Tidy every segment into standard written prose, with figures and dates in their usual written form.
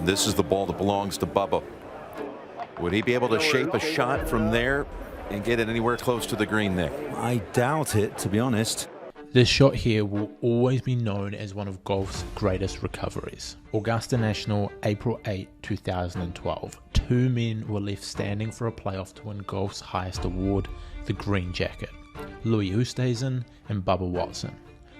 this is the ball that belongs to Bubba. Would he be able to shape a shot from there and get it anywhere close to the green there? I doubt it, to be honest. This shot here will always be known as one of golf's greatest recoveries. Augusta National, April 8, 2012. Two men were left standing for a playoff to win golf's highest award, the green jacket. Louis Oosthuizen and Bubba Watson.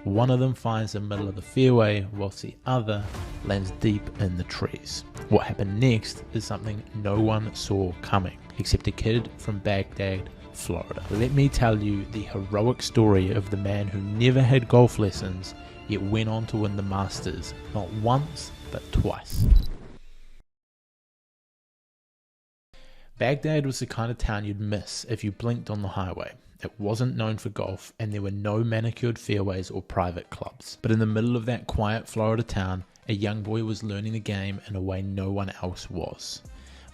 One of them finds the middle of the fairway, whilst the other lands deep in the trees. What happened next is something no one saw coming, except a kid from Bagdad, Florida. Let me tell you the heroic story of the man who never had golf lessons, yet went on to win the Masters, not once, but twice. Bagdad was the kind of town you'd miss if you blinked on the highway. It wasn't known for golf, and there were no manicured fairways or private clubs. But in the middle of that quiet Florida town, a young boy was learning the game in a way no one else was.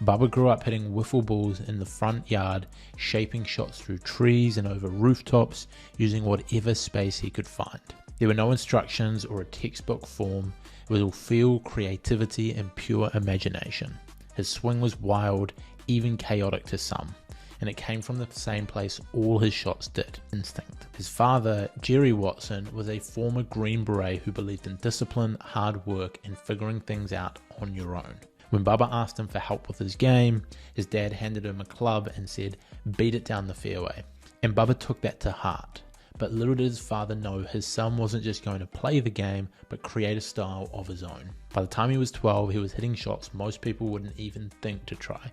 Bubba grew up hitting wiffle balls in the front yard, shaping shots through trees and over rooftops, using whatever space he could find. There were no instructions or a textbook form. It was all feel, creativity, and pure imagination. His swing was wild, even chaotic to some, and it came from the same place all his shots did, instinct. His father, Jerry Watson, was a former Green Beret who believed in discipline, hard work, and figuring things out on your own. When Bubba asked him for help with his game, his dad handed him a club and said, "Beat it down the fairway." And Bubba took that to heart. But little did his father know his son wasn't just going to play the game, but create a style of his own. By the time he was 12, he was hitting shots most people wouldn't even think to try.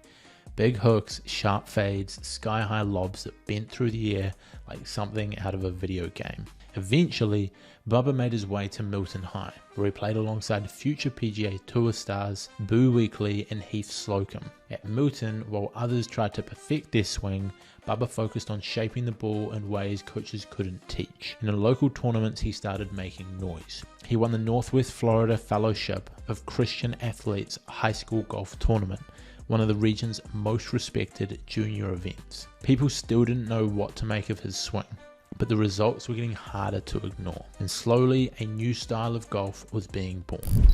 Big hooks, sharp fades, sky-high lobs that bent through the air like something out of a video game. Eventually, Bubba made his way to Milton High, where he played alongside future PGA Tour stars Boo Weekley and Heath Slocum. At Milton, while others tried to perfect their swing, Bubba focused on shaping the ball in ways coaches couldn't teach. In the local tournaments, he started making noise. He won the Northwest Florida Fellowship of Christian Athletes High School Golf Tournament, one of the region's most respected junior events. People still didn't know what to make of his swing, but the results were getting harder to ignore, and slowly a new style of golf was being born.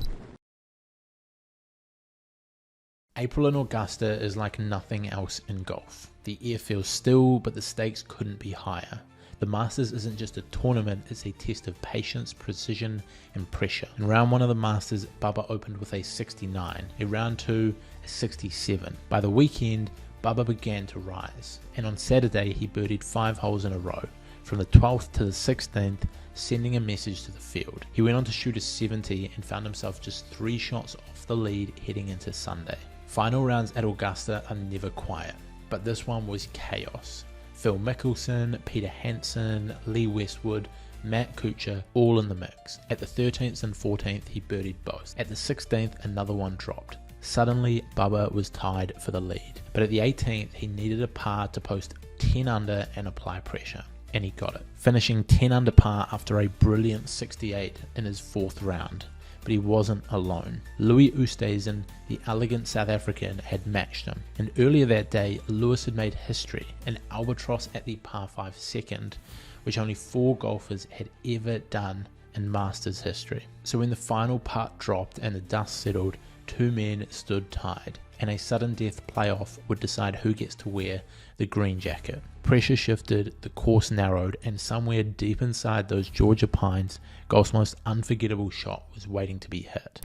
April in Augusta is like nothing else in golf. The air feels still, but the stakes couldn't be higher. The Masters isn't just a tournament, it's a test of patience, precision, and pressure. In round 1 of the Masters, Bubba opened with a 69, in round 2, a 67. By the weekend, Bubba began to rise, and on Saturday he birdied 5 holes in a row, from the 12th to the 16th, sending a message to the field. He went on to shoot a 70 and found himself just 3 shots off the lead heading into Sunday. Final rounds at Augusta are never quiet, but this one was chaos. Phil Mickelson, Peter Hansen, Lee Westwood, Matt Kuchar, all in the mix. At the 13th and 14th, he birdied both. At the 16th, another one dropped. Suddenly, Bubba was tied for the lead. But at the 18th, he needed a par to post 10 under and apply pressure. And he got it, finishing 10 under par after a brilliant 68 in his 4th round. But he wasn't alone. Louis Oosthuizen, the elegant South African, had matched him. And earlier that day, Louis had made history, an albatross at the par 5 second, which only 4 golfers had ever done in Masters history. So when the final putt dropped and the dust settled, 2 men stood tied, and a sudden death playoff would decide who gets to wear the green jacket. Pressure shifted, the course narrowed, and somewhere deep inside those Georgia pines, golf's most unforgettable shot was waiting to be hit.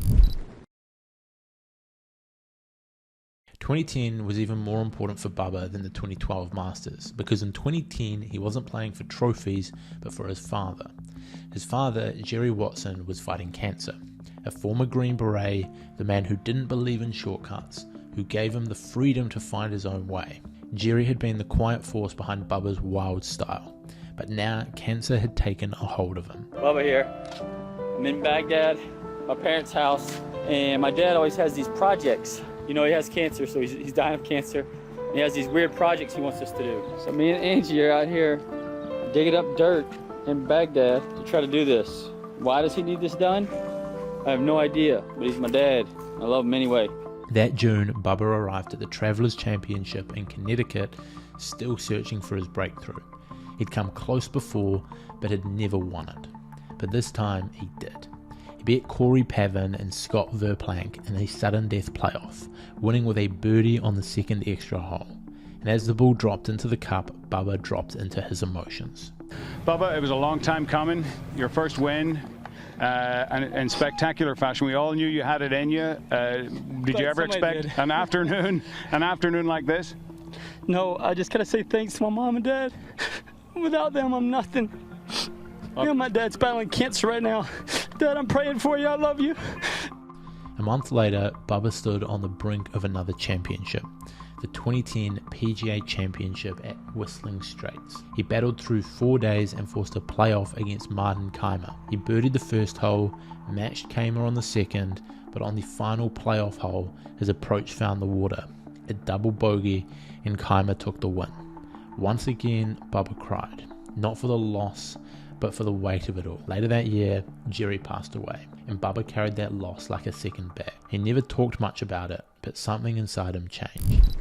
2010 was even more important for Bubba than the 2012 Masters, because in 2010 he wasn't playing for trophies but for his father. His father, Jerry Watson, was fighting cancer. A former Green Beret, the man who didn't believe in shortcuts, who gave him the freedom to find his own way. Jerry had been the quiet force behind Bubba's wild style, but now cancer had taken a hold of him. Bubba here. I'm in Baghdad, my parents' house, and my dad always has these projects. You know, he has cancer, so he's dying of cancer. And he has these weird projects he wants us to do. So me and Angie are out here digging up dirt in Baghdad to try to do this. Why does he need this done? I have no idea, but he's my dad. I love him anyway. That June, Bubba arrived at the Travelers Championship in Connecticut, still searching for his breakthrough. He'd come close before, but had never won it. But this time, he did. He beat Corey Pavin and Scott Verplank in a sudden death playoff, winning with a birdie on the second extra hole. And as the ball dropped into the cup, Bubba dropped into his emotions. Bubba, it was a long time coming. Your first win, and in spectacular fashion. We all knew you had it in you. Did you ever expect an afternoon like this? No, I just gotta say thanks to my mom and dad. Without them, I'm nothing. You know, my dad's battling cancer right now. Dad, I'm praying for you. I love you. A month later, Bubba stood on the brink of another championship, the 2010 PGA Championship at Whistling Straits. He battled through 4 days and forced a playoff against Martin Kaymer. He birdied the first hole, matched Kaymer on the second, but on the final playoff hole, his approach found the water. A double bogey, and Kaymer took the win. Once again, Bubba cried, not for the loss, but for the weight of it all. Later that year, Jerry passed away, and Bubba carried that loss like a second bag. He never talked much about it, but something inside him changed.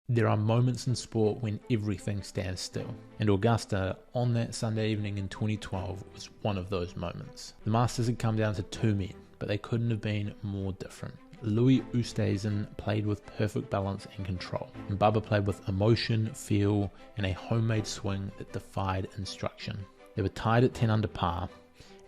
There are moments in sport when everything stands still, and Augusta, on that Sunday evening in 2012, was one of those moments. The Masters had come down to two men, but they couldn't have been more different. Louis Oosthuizen played with perfect balance and control, and Bubba played with emotion, feel, and a homemade swing that defied instruction. They were tied at 10 under par,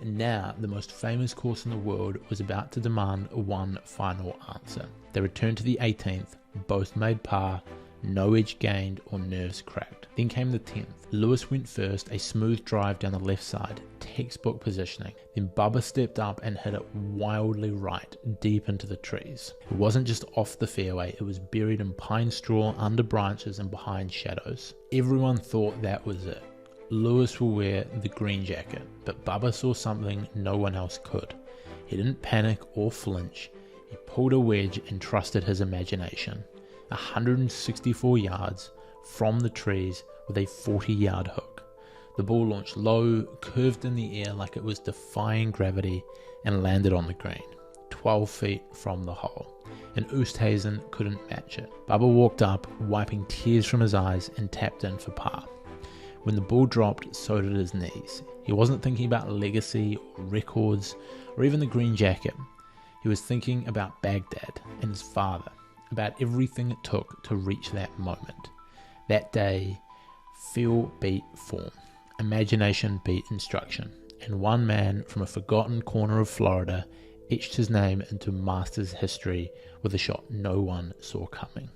and now the most famous course in the world was about to demand one final answer. They returned to the 18th, both made par, no edge gained or nerves cracked. Then came the 10th. Lewis went first, a smooth drive down the left side, textbook positioning. Then Bubba stepped up and hit it wildly right, deep into the trees. It wasn't just off the fairway, it was buried in pine straw, under branches and behind shadows. Everyone thought that was it. Lewis will wear the green jacket, but Bubba saw something no one else could. He didn't panic or flinch. He pulled a wedge and trusted his imagination. 164 yards from the trees with a 40-yard hook. The ball launched low, curved in the air like it was defying gravity, and landed on the green, 12 feet from the hole. And Oosthuizen couldn't match it. Bubba walked up, wiping tears from his eyes, and tapped in for par. When the ball dropped, so did his knees. He wasn't thinking about legacy or records or even the green jacket. He was thinking about Bagdad and his father, about everything it took to reach that moment. That day, feel beat form, imagination beat instruction, and one man from a forgotten corner of Florida etched his name into Masters history with a shot no one saw coming.